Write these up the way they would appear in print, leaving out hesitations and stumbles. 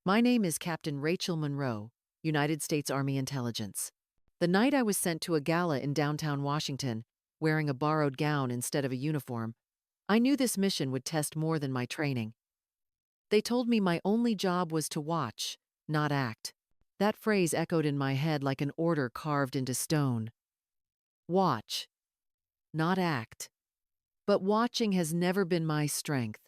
My name is Captain Rachel Monroe, United States Army Intelligence. The night I was sent to a gala in downtown Washington, wearing a borrowed gown instead of a uniform, I knew this mission would test more than my training. They told me my only job was to watch, not act. That phrase echoed in my head like an order carved into stone. Watch, not act. But watching has never been my strength.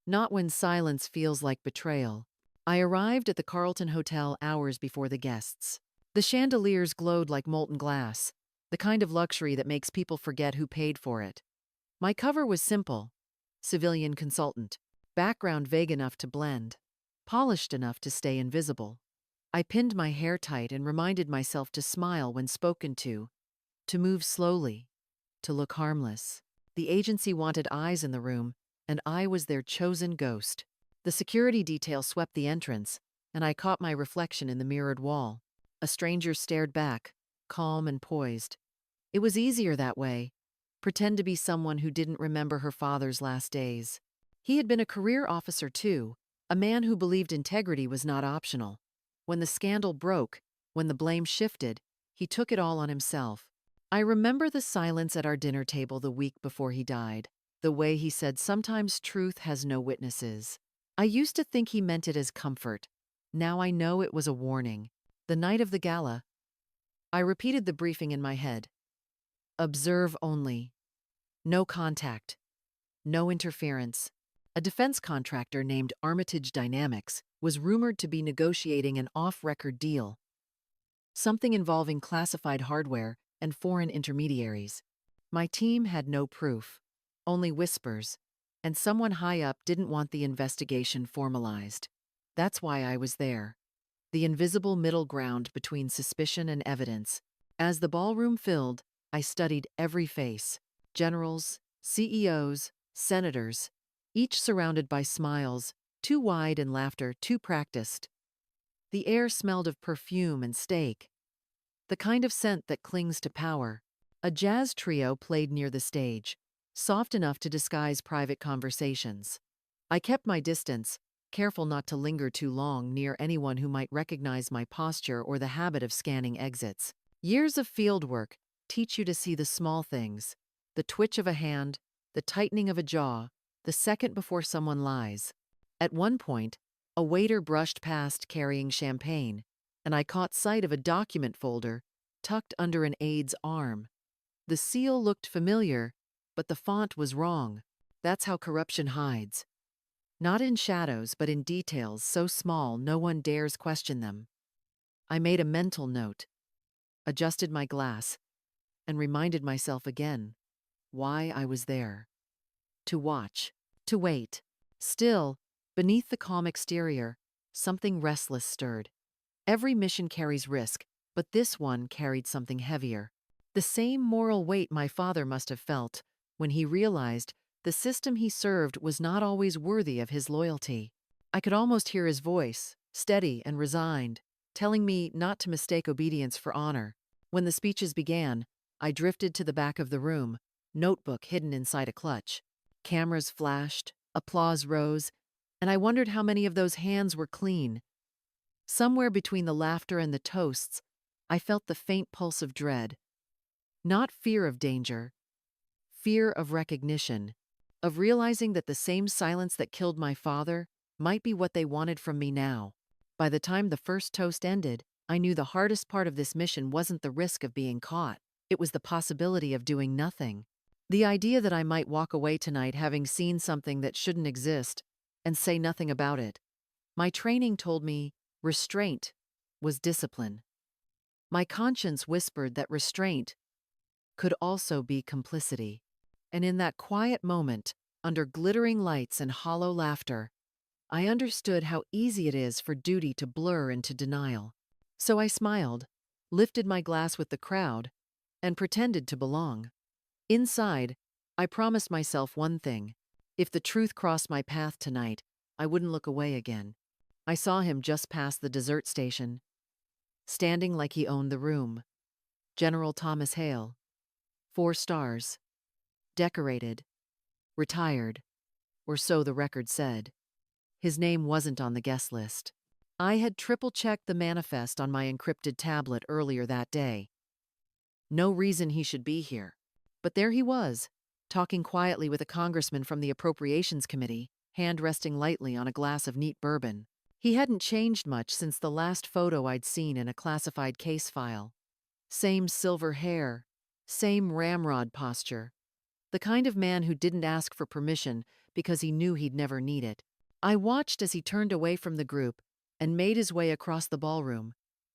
Not when silence feels like betrayal. I arrived at the Carlton Hotel hours before the guests. The chandeliers glowed like molten glass, the kind of luxury that makes people forget who paid for it. My cover was simple: civilian consultant, background vague enough to blend, polished enough to stay invisible. I pinned my hair tight and reminded myself to smile when spoken to move slowly, to look harmless. The agency wanted eyes in the room, and I was their chosen ghost. The security detail swept the entrance, and I caught my reflection in the mirrored wall. A stranger stared back, calm and poised. It was easier that way. Pretend to be someone who didn't remember her father's last days. He had been a career officer too, a man who believed integrity was not optional. When the scandal broke, when the blame shifted, he took it all on himself. I remember the silence at our dinner table the week before he died, the way he said sometimes truth has no witnesses. I used to think he meant it as comfort. Now I know it was a warning. The night of the gala, I repeated the briefing in my head. Observe only. No contact. No interference. A defense contractor named Armitage Dynamics was rumored to be negotiating an off-record deal, something involving classified hardware and foreign intermediaries. My team had no proof, only whispers, and someone high up didn't want the investigation formalized. That's why I was there. The invisible middle ground between suspicion and evidence. As the ballroom filled, I studied every face: generals, CEOs, senators, each surrounded by smiles, too wide, and laughter too practiced. The air smelled of perfume and steak, the kind of scent that clings to power. A jazz trio played near the stage, soft enough to disguise private conversations. I kept my distance, careful not to linger too long near anyone who might recognize my posture or the habit of scanning exits. Years of field work teach you to see the small things: the twitch of a hand, the tightening of a jaw, the second before someone lies. At one point, a waiter brushed past carrying champagne, and I caught sight of a document folder tucked under an aide's arm. The seal looked familiar, but the font was wrong. That's how corruption hides. Not in shadows, but in details so small no one dares question them. I made a mental note, adjusted my glass, and reminded myself again why I was there. To watch, to wait. Still, beneath the calm exterior, something restless stirred. Every mission carries risk, but this one carried something heavier. The same moral weight my father must have felt when he realized the system he served was not always worthy of his loyalty. I could almost hear his voice, steady and resigned, telling me not to mistake obedience for honor. When the speeches began, I drifted to the back of the room, notebook hidden inside a clutch. Cameras flashed, applause rose, and I wondered how many of those hands were clean. Somewhere between the laughter and the toasts, I felt the faint pulse of dread. Not fear of danger, fear of recognition, of realizing that the same silence that killed my father might be what they wanted from me now. By the time the first toast ended, I knew the hardest part of this mission wasn't the risk of being caught. It was the possibility of doing nothing. The idea that I might walk away tonight having seen something that shouldn't exist and say nothing about it. My training told me restraint was discipline. My conscience whispered that restraint could also be complicity. And in that quiet moment, under glittering lights and hollow laughter, I understood how easy it is for duty to blur into denial. So I smiled, lifted my glass with the crowd, and pretended to belong. Inside, I promised myself one thing: if the truth crossed my path tonight, I wouldn't look away again. I saw him just past the dessert station, standing like he owned the room. General Thomas Hale. 4 stars. Decorated. Retired. Or so the record said. His name wasn't on the guest list. I had triple-checked the manifest on my encrypted tablet earlier that day. No reason he should be here. But there he was, talking quietly with a congressman from the Appropriations Committee, hand resting lightly on a glass of neat bourbon. He hadn't changed much since the last photo I'd seen in a classified case file. Same silver hair, same ramrod posture. The kind of man who didn't ask for permission because he knew he'd never need it. I watched as he turned away from the group and made his way across the ballroom,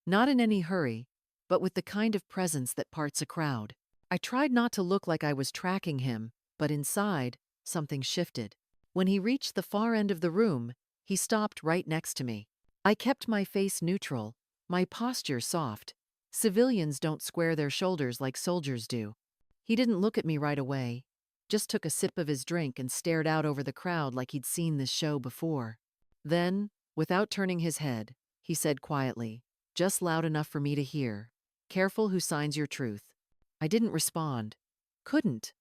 not in any hurry, but with the kind of presence that parts a crowd. I tried not to look like I was tracking him, but inside, something shifted. When he reached the far end of the room, he stopped right next to me. I kept my face neutral, my posture soft. Civilians don't square their shoulders like soldiers do. He didn't look at me right away, just took a sip of his drink and stared out over the crowd like he'd seen this show before. Then, without turning his head, he said quietly, just loud enough for me to hear, "Careful who signs your truth." I didn't respond. Couldn't.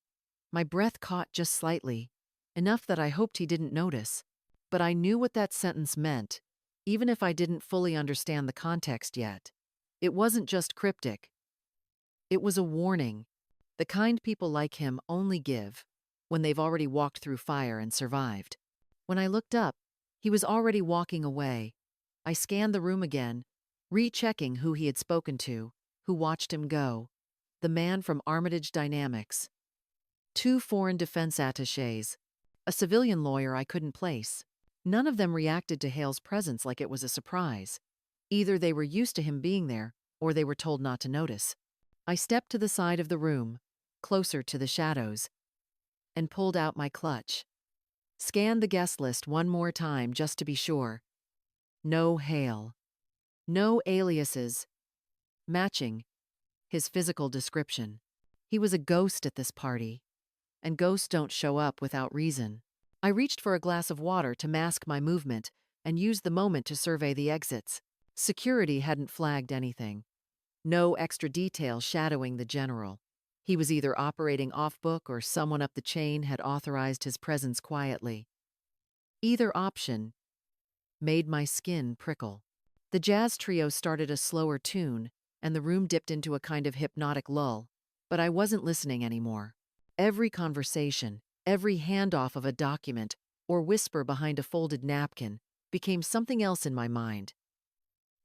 My breath caught just slightly, enough that I hoped he didn't notice. But I knew what that sentence meant, even if I didn't fully understand the context yet. It wasn't just cryptic. It was a warning, the kind people like him only give when they've already walked through fire and survived. When I looked up, he was already walking away. I scanned the room again, rechecking who he had spoken to, who watched him go. The man from Armitage Dynamics. 2 foreign defense attachés. A civilian lawyer I couldn't place. None of them reacted to Hale's presence like it was a surprise. Either they were used to him being there, or they were told not to notice. I stepped to the side of the room, closer to the shadows, and pulled out my clutch. Scanned the guest list one more time just to be sure. No Hale. No aliases. Matching his physical description. He was a ghost at this party, and ghosts don't show up without reason. I reached for a glass of water to mask my movement and used the moment to survey the exits. Security hadn't flagged anything. No extra detail shadowing the general. He was either operating off-book or someone up the chain had authorized his presence quietly. Either option made my skin prickle. The jazz trio started a slower tune, and the room dipped into a kind of hypnotic lull, but I wasn't listening anymore. Every conversation, every handoff of a document, or whisper behind a folded napkin became something else in my mind.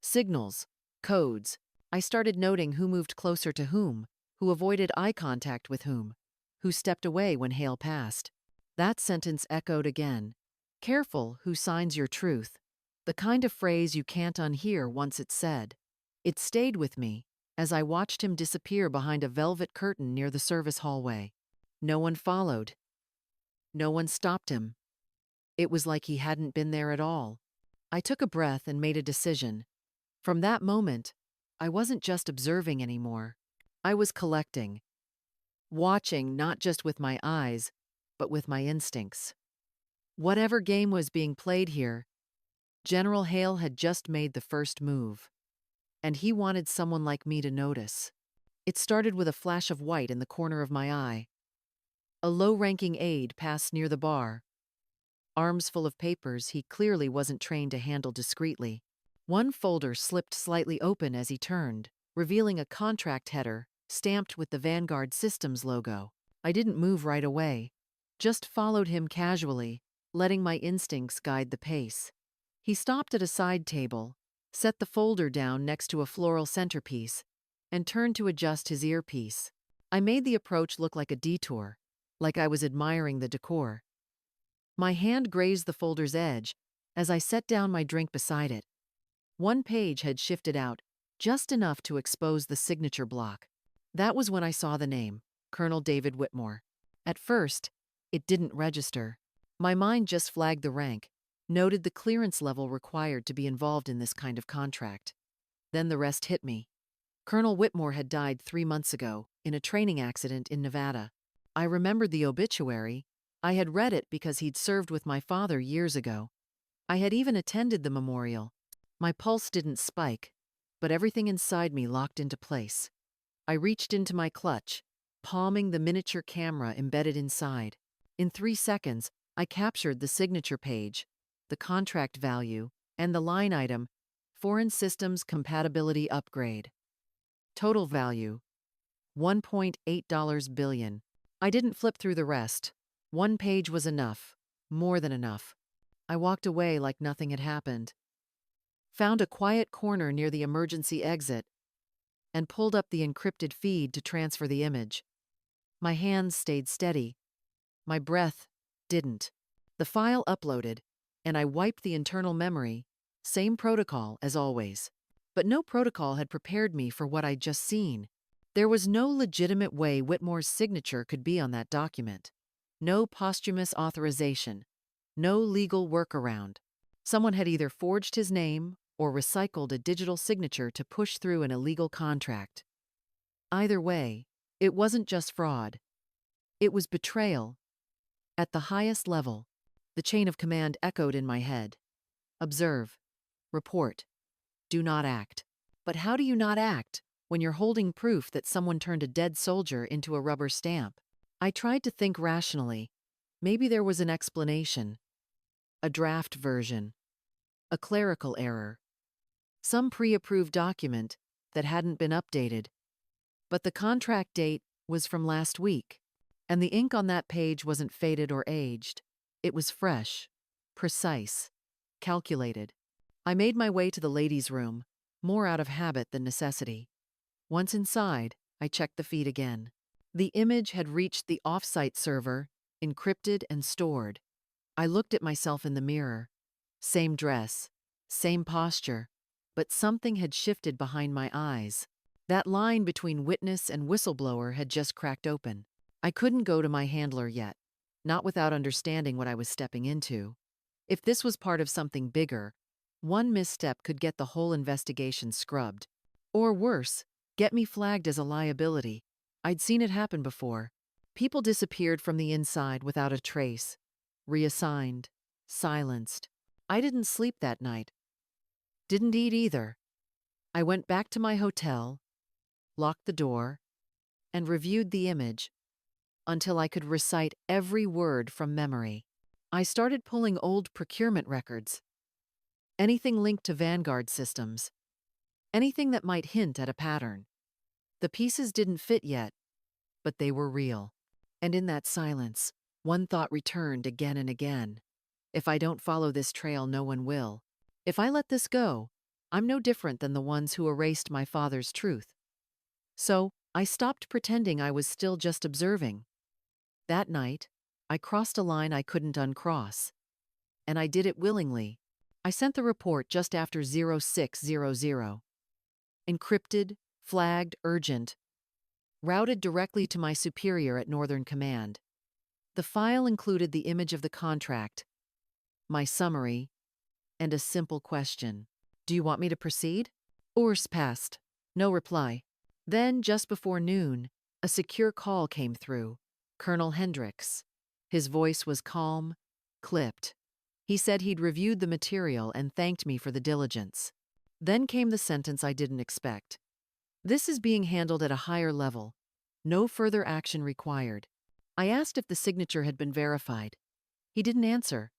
Signals, codes. I started noting who moved closer to whom, who avoided eye contact with whom, who stepped away when Hale passed. That sentence echoed again. Careful who signs your truth. The kind of phrase you can't unhear once it's said. It stayed with me as I watched him disappear behind a velvet curtain near the service hallway. No one followed. No one stopped him. It was like he hadn't been there at all. I took a breath and made a decision. From that moment, I wasn't just observing anymore. I was collecting. Watching not just with my eyes, but with my instincts. Whatever game was being played here, General Hale had just made the first move. And he wanted someone like me to notice. It started with a flash of white in the corner of my eye. A low-ranking aide passed near the bar. Arms full of papers he clearly wasn't trained to handle discreetly. One folder slipped slightly open as he turned, revealing a contract header stamped with the Vanguard Systems logo. I didn't move right away, just followed him casually, letting my instincts guide the pace. He stopped at a side table, set the folder down next to a floral centerpiece, and turned to adjust his earpiece. I made the approach look like a detour, like I was admiring the decor. My hand grazed the folder's edge as I set down my drink beside it. One page had shifted out, just enough to expose the signature block. That was when I saw the name, Colonel David Whitmore. At first, it didn't register. My mind just flagged the rank, noted the clearance level required to be involved in this kind of contract. Then the rest hit me. Colonel Whitmore had died 3 months ago, in a training accident in Nevada. I remembered the obituary. I had read it because he'd served with my father years ago. I had even attended the memorial. My pulse didn't spike, but everything inside me locked into place. I reached into my clutch, palming the miniature camera embedded inside. In 3 seconds, I captured the signature page, the contract value, and the line item, Foreign Systems Compatibility Upgrade. Total value, $1.8 billion. I didn't flip through the rest. One page was enough. More than enough. I walked away like nothing had happened. Found a quiet corner near the emergency exit and pulled up the encrypted feed to transfer the image. My hands stayed steady. My breath didn't. The file uploaded, and I wiped the internal memory. Same protocol as always. But no protocol had prepared me for what I'd just seen. There was no legitimate way Whitmore's signature could be on that document. No posthumous authorization. No legal workaround. Someone had either forged his name or recycled a digital signature to push through an illegal contract. Either way, it wasn't just fraud. It was betrayal. At the highest level, the chain of command echoed in my head. Observe. Report. Do not act. But how do you not act when you're holding proof that someone turned a dead soldier into a rubber stamp? I tried to think rationally. Maybe there was an explanation. A draft version. A clerical error. Some pre-approved document that hadn't been updated. But the contract date was from last week, and the ink on that page wasn't faded or aged. It was fresh, precise, calculated. I made my way to the ladies' room, more out of habit than necessity. Once inside, I checked the feed again. The image had reached the off-site server, encrypted and stored. I looked at myself in the mirror. Same dress, same posture, but something had shifted behind my eyes. That line between witness and whistleblower had just cracked open. I couldn't go to my handler yet, not without understanding what I was stepping into. If this was part of something bigger, one misstep could get the whole investigation scrubbed. Or worse, get me flagged as a liability. I'd seen it happen before. People disappeared from the inside without a trace. Reassigned. Silenced. I didn't sleep that night. Didn't eat either. I went back to my hotel, locked the door, and reviewed the image until I could recite every word from memory. I started pulling old procurement records. Anything linked to Vanguard Systems. Anything that might hint at a pattern. The pieces didn't fit yet, but they were real. And in that silence, one thought returned again and again. If I don't follow this trail, no one will. If I let this go, I'm no different than the ones who erased my father's truth. So, I stopped pretending I was still just observing. That night, I crossed a line I couldn't uncross. And I did it willingly. I sent the report just after 0600. Encrypted, flagged, urgent. Routed directly to my superior at Northern Command. The file included the image of the contract, my summary, and a simple question. Do you want me to proceed? Hours passed. No reply. Then, just before noon, a secure call came through. Colonel Hendricks. His voice was calm, clipped. He said he'd reviewed the material and thanked me for the diligence. Then came the sentence I didn't expect. This is being handled at a higher level. No further action required. I asked if the signature had been verified. He didn't answer.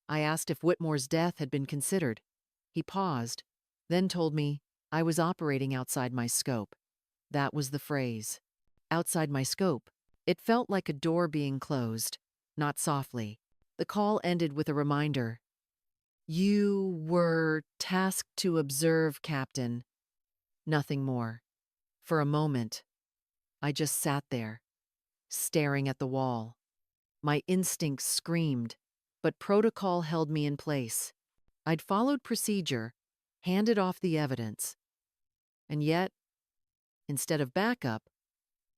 I asked if Whitmore's death had been considered. He paused, then told me I was operating outside my scope. That was the phrase. Outside my scope. It felt like a door being closed, not softly. The call ended with a reminder. You were tasked to observe, Captain. Nothing more. For a moment, I just sat there, staring at the wall. My instincts screamed, but protocol held me in place. I'd followed procedure, handed off the evidence. And yet, instead of backup,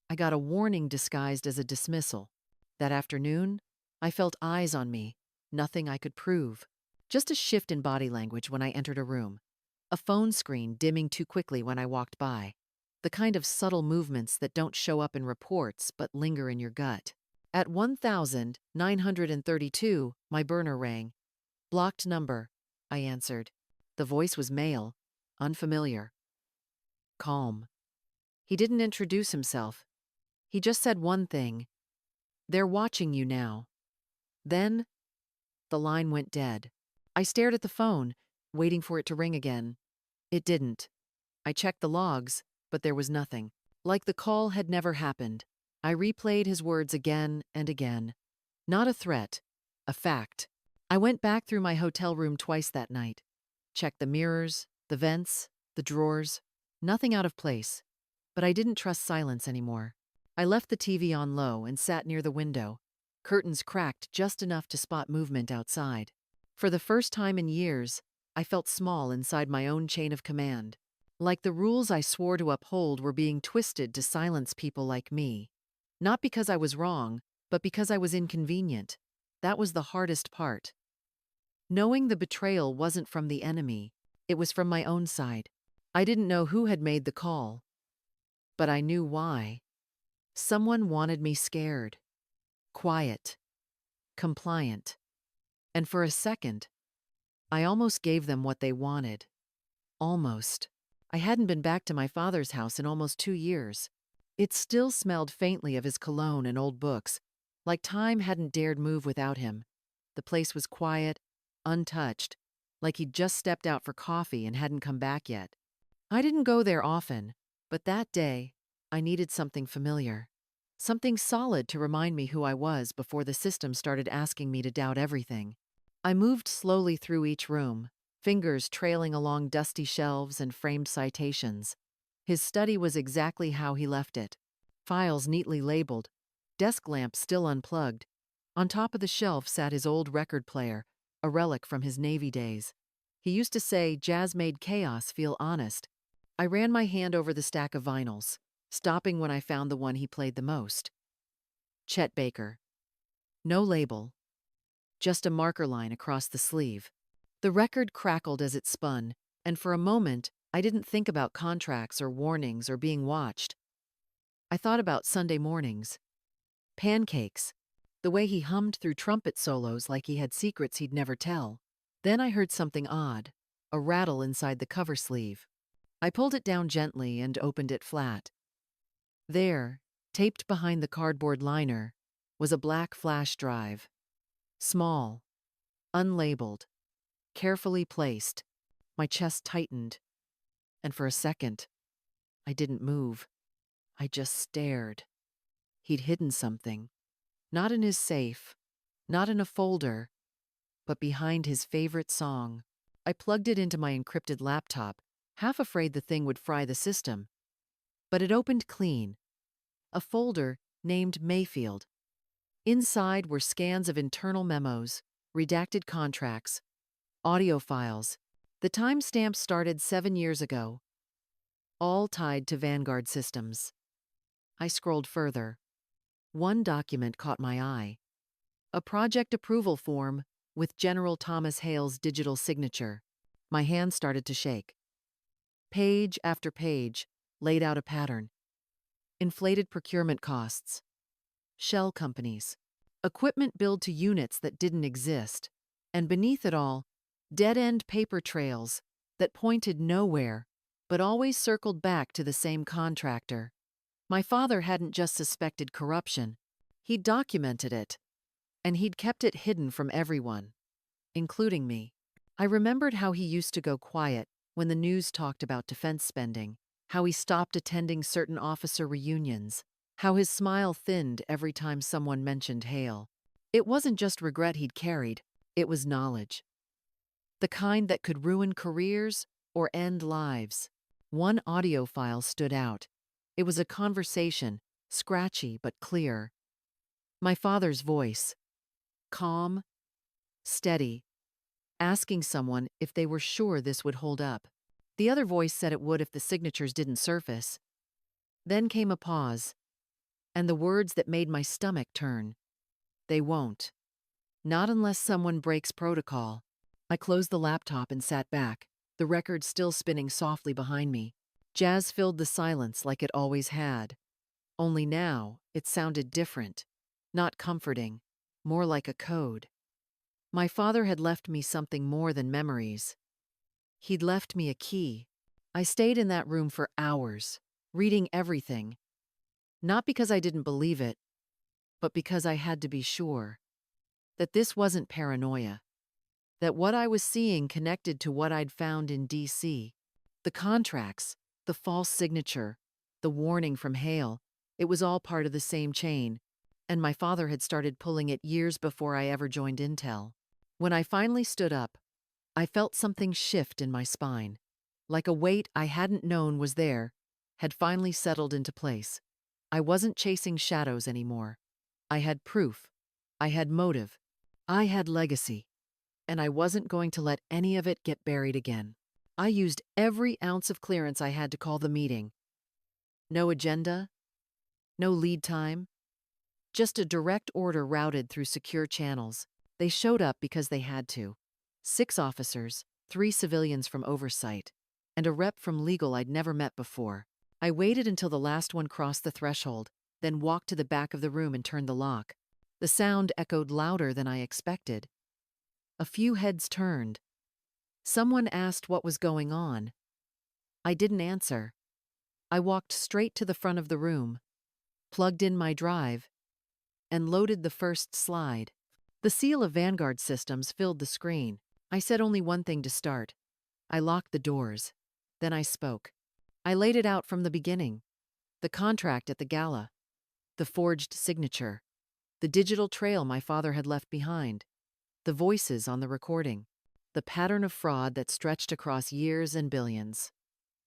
I got a warning disguised as a dismissal. That afternoon, I felt eyes on me, nothing I could prove. Just a shift in body language when I entered a room. A phone screen dimming too quickly when I walked by. The kind of subtle movements that don't show up in reports but linger in your gut. At 1932, my burner rang. Blocked number, I answered. The voice was male, unfamiliar. Calm. He didn't introduce himself. He just said one thing. They're watching you now. Then, the line went dead. I stared at the phone, waiting for it to ring again. It didn't. I checked the logs, but there was nothing. Like the call had never happened. I replayed his words again and again. Not a threat, a fact. I went back through my hotel room twice that night. Checked the mirrors, the vents, the drawers. Nothing out of place. But I didn't trust silence anymore. I left the TV on low and sat near the window. Curtains cracked just enough to spot movement outside. For the first time in years, I felt small inside my own chain of command. Like the rules I swore to uphold were being twisted to silence people like me. Not because I was wrong, but because I was inconvenient. That was the hardest part. Knowing the betrayal wasn't from the enemy, it was from my own side. I didn't know who had made the call, but I knew why. Someone wanted me scared, quiet, compliant. And for a second, I almost gave them what they wanted. Almost. I hadn't been back to my father's house in almost 2 years. It still smelled faintly of his cologne and old books, like time hadn't dared move without him. The place was quiet, untouched, like he'd just stepped out for coffee and hadn't come back yet. I didn't go there often, but that day, I needed something familiar. Something solid to remind me who I was before the system started asking me to doubt everything. I moved slowly through each room, fingers trailing along dusty shelves and framed citations. His study was exactly how he left it. Files neatly labeled, desk lamp still unplugged. On top of the shelf sat his old record player, a relic from his Navy days. He used to say jazz made chaos feel honest. I ran my hand over the stack of vinyls, stopping when I found the one he played the most. Chet Baker. No label, just a marker line across the sleeve. The record crackled as it spun, and for a moment, I didn't think about contracts or warnings or being watched. I thought about Sunday mornings. Pancakes. The way he hummed through trumpet solos like he had secrets he'd never tell. Then I heard something odd, a rattle inside the cover sleeve. I pulled it down gently and opened it flat. There, taped behind the cardboard liner, was a black flash drive. Small, unlabeled, carefully placed. My chest tightened, and for a second, I didn't move. I just stared. He'd hidden something. Not in his safe, not in a folder, but behind his favorite song. I plugged it into my encrypted laptop, half afraid the thing would fry the system. But it opened clean. A folder named Mayfield. Inside were scans of internal memos, redacted contracts, audio files. The timestamp started 7 years ago, all tied to Vanguard Systems. I scrolled further. One document caught my eye. A project approval form with General Thomas Hale's digital signature. My hand started to shake. Page after page laid out a pattern. Inflated procurement costs. Shell companies. Equipment billed to units that didn't exist. And beneath it all, dead-end paper trails that pointed nowhere, but always circled back to the same contractor. My father hadn't just suspected corruption. He'd documented it. And he'd kept it hidden from everyone, including me. I remembered how he used to go quiet when the news talked about defense spending, how he stopped attending certain officer reunions, how his smile thinned every time someone mentioned Hale. It wasn't just regret he'd carried, it was knowledge. The kind that could ruin careers or end lives. One audio file stood out. It was a conversation, scratchy but clear. My father's voice. Calm, steady, asking someone if they were sure this would hold up. The other voice said it would if the signatures didn't surface. Then came a pause, and the words that made my stomach turn. They won't. Not unless someone breaks protocol. I closed the laptop and sat back, the record still spinning softly behind me. Jazz filled the silence like it always had. Only now, it sounded different. Not comforting. More like a code. My father had left me something more than memories. He'd left me a key. I stayed in that room for hours, reading everything. Not because I didn't believe it, but because I had to be sure that this wasn't paranoia, that what I was seeing connected to what I'd found in D.C. The contracts, the false signature, the warning from Hale, it was all part of the same chain, and my father had started pulling it years before I ever joined Intel. When I finally stood up, I felt something shift in my spine. Like a weight I hadn't known was there, had finally settled into place. I wasn't chasing shadows anymore. I had proof. I had motive. I had legacy. And I wasn't going to let any of it get buried again. I used every ounce of clearance I had to call the meeting. No agenda, no lead time, just a direct order routed through secure channels. They showed up because they had to. 6 officers, 3 civilians from oversight, and a rep from legal I'd never met before. I waited until the last one crossed the threshold, then walked to the back of the room and turned the lock. The sound echoed louder than I expected. A few heads turned. Someone asked what was going on. I didn't answer. I walked straight to the front of the room, plugged in my drive, and loaded the first slide. The seal of Vanguard Systems filled the screen. I said only one thing to start. I locked the doors. Then I spoke. I laid it out from the beginning. The contract at the gala. The forged signature. The digital trail my father had left behind. The voices on the recording. The pattern of fraud that stretched across years and billions.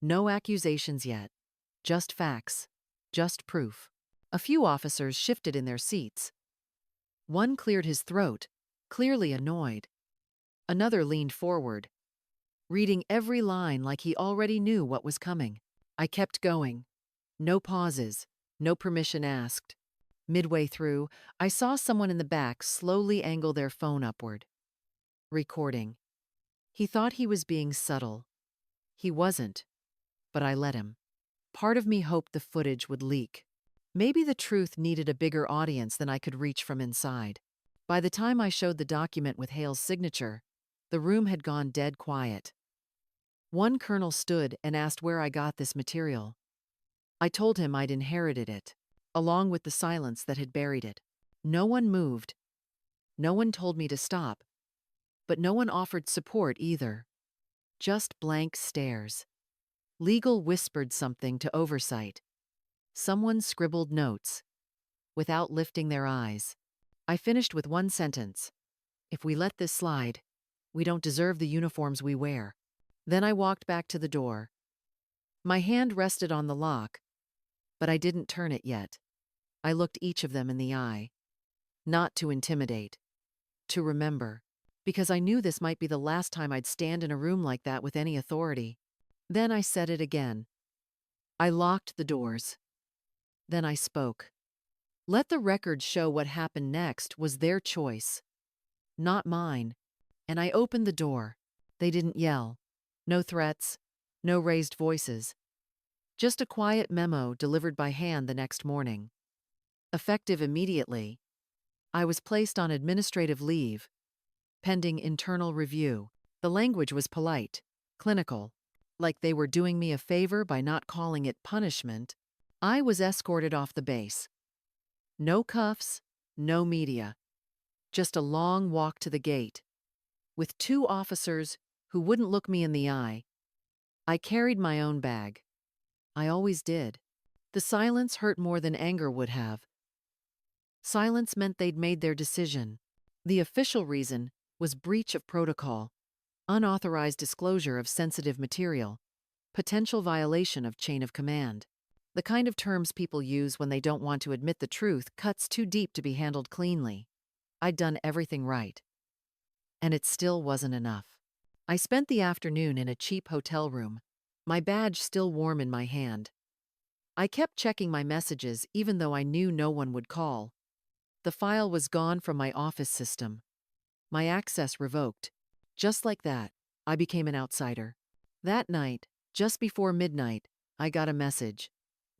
No accusations yet. Just facts. Just proof. A few officers shifted in their seats. One cleared his throat, clearly annoyed. Another leaned forward, reading every line like he already knew what was coming. I kept going. No pauses, no permission asked. Midway through, I saw someone in the back slowly angle their phone upward. Recording. He thought he was being subtle. He wasn't, but I let him. Part of me hoped the footage would leak. Maybe the truth needed a bigger audience than I could reach from inside. By the time I showed the document with Hale's signature, the room had gone dead quiet. One colonel stood and asked where I got this material. I told him I'd inherited it, along with the silence that had buried it. No one moved. No one told me to stop. But no one offered support either. Just blank stares. Legal whispered something to oversight. Someone scribbled notes, without lifting their eyes. I finished with one sentence. If we let this slide, we don't deserve the uniforms we wear. Then I walked back to the door. My hand rested on the lock, but I didn't turn it yet. I looked each of them in the eye. Not to intimidate, to remember, because I knew this might be the last time I'd stand in a room like that with any authority. Then I said it again. I locked the doors. Then I spoke. Let the record show what happened next was their choice, not mine. And I opened the door. They didn't yell. No threats, no raised voices. Just a quiet memo delivered by hand the next morning. Effective immediately, I was placed on administrative leave, pending internal review. The language was polite, clinical, like they were doing me a favor by not calling it punishment. I was escorted off the base. No cuffs, no media. Just a long walk to the gate, with 2 officers who wouldn't look me in the eye. I carried my own bag. I always did. The silence hurt more than anger would have. Silence meant they'd made their decision. The official reason was breach of protocol, unauthorized disclosure of sensitive material, potential violation of chain of command. The kind of terms people use when they don't want to admit the truth cuts too deep to be handled cleanly. I'd done everything right. And it still wasn't enough. I spent the afternoon in a cheap hotel room, my badge still warm in my hand. I kept checking my messages even though I knew no one would call. The file was gone from my office system. My access revoked. Just like that, I became an outsider. That night, just before midnight, I got a message.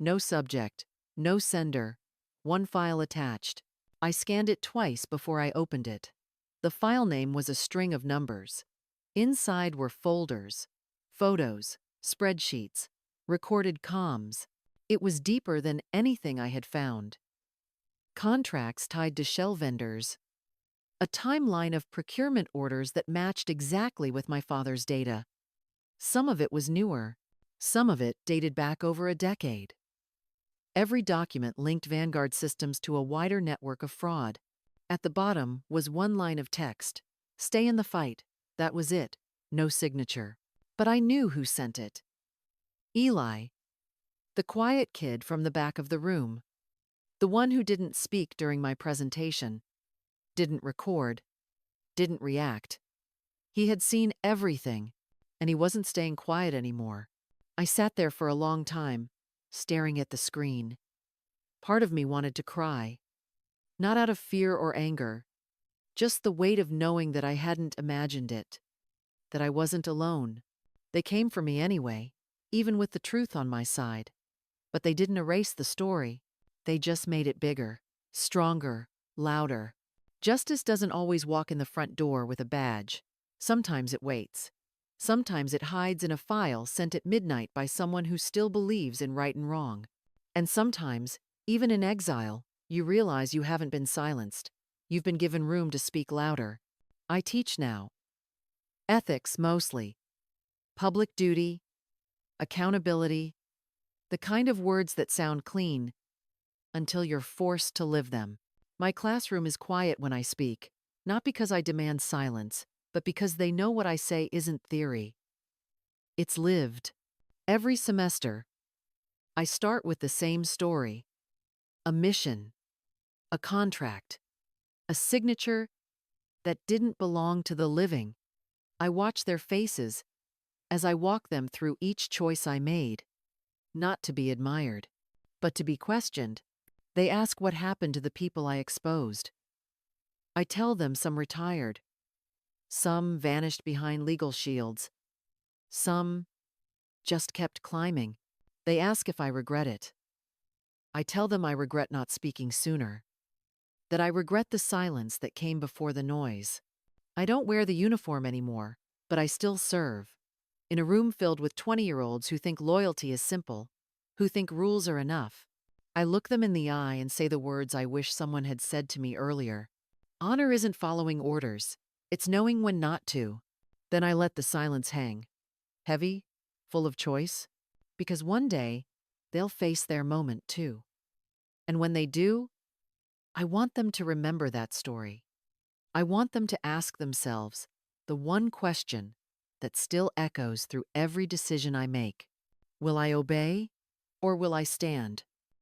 No subject, no sender, one file attached. I scanned it twice before I opened it. The file name was a string of numbers. Inside were folders, photos, spreadsheets, recorded comms. It was deeper than anything I had found. Contracts tied to shell vendors. A timeline of procurement orders that matched exactly with my father's data. Some of it was newer, Some of it dated back over a decade. Every document linked Vanguard Systems to a wider network of fraud. At the bottom was one line of text: "Stay in the fight." That was it. No signature. But I knew who sent it. Eli, the quiet kid from the back of the room. The one who didn't speak during my presentation, didn't record, didn't react. He had seen everything, and he wasn't staying quiet anymore. I sat there for a long time, staring at the screen. Part of me wanted to cry. Not out of fear or anger, just the weight of knowing that I hadn't imagined it, that I wasn't alone. They came for me anyway, even with the truth on my side. But they didn't erase the story. They just made it bigger, stronger, louder. Justice doesn't always walk in the front door with a badge. Sometimes it waits. Sometimes it hides in a file sent at midnight by someone who still believes in right and wrong. And sometimes, even in exile, you realize you haven't been silenced. You've been given room to speak louder. I teach now. Ethics mostly. Public duty, accountability, the kind of words that sound clean until you're forced to live them. My classroom is quiet when I speak, not because I demand silence, but because they know what I say isn't theory. It's lived. Every semester, I start with the same story: a mission, a contract, a signature that didn't belong to the living. I watch their faces as I walk them through each choice I made, not to be admired, but to be questioned. They ask what happened to the people I exposed. I tell them some retired, some vanished behind legal shields, some just kept climbing. They ask if I regret it. I tell them I regret not speaking sooner, that I regret the silence that came before the noise. I don't wear the uniform anymore, but I still serve. In a room filled with 20-year-olds who think loyalty is simple, who think rules are enough. I look them in the eye and say the words I wish someone had said to me earlier. Honor isn't following orders, it's knowing when not to. Then I let the silence hang, heavy, full of choice, because one day they'll face their moment too. And when they do, I want them to remember that story. I want them to ask themselves the one question that still echoes through every decision I make: will I obey or will I stand?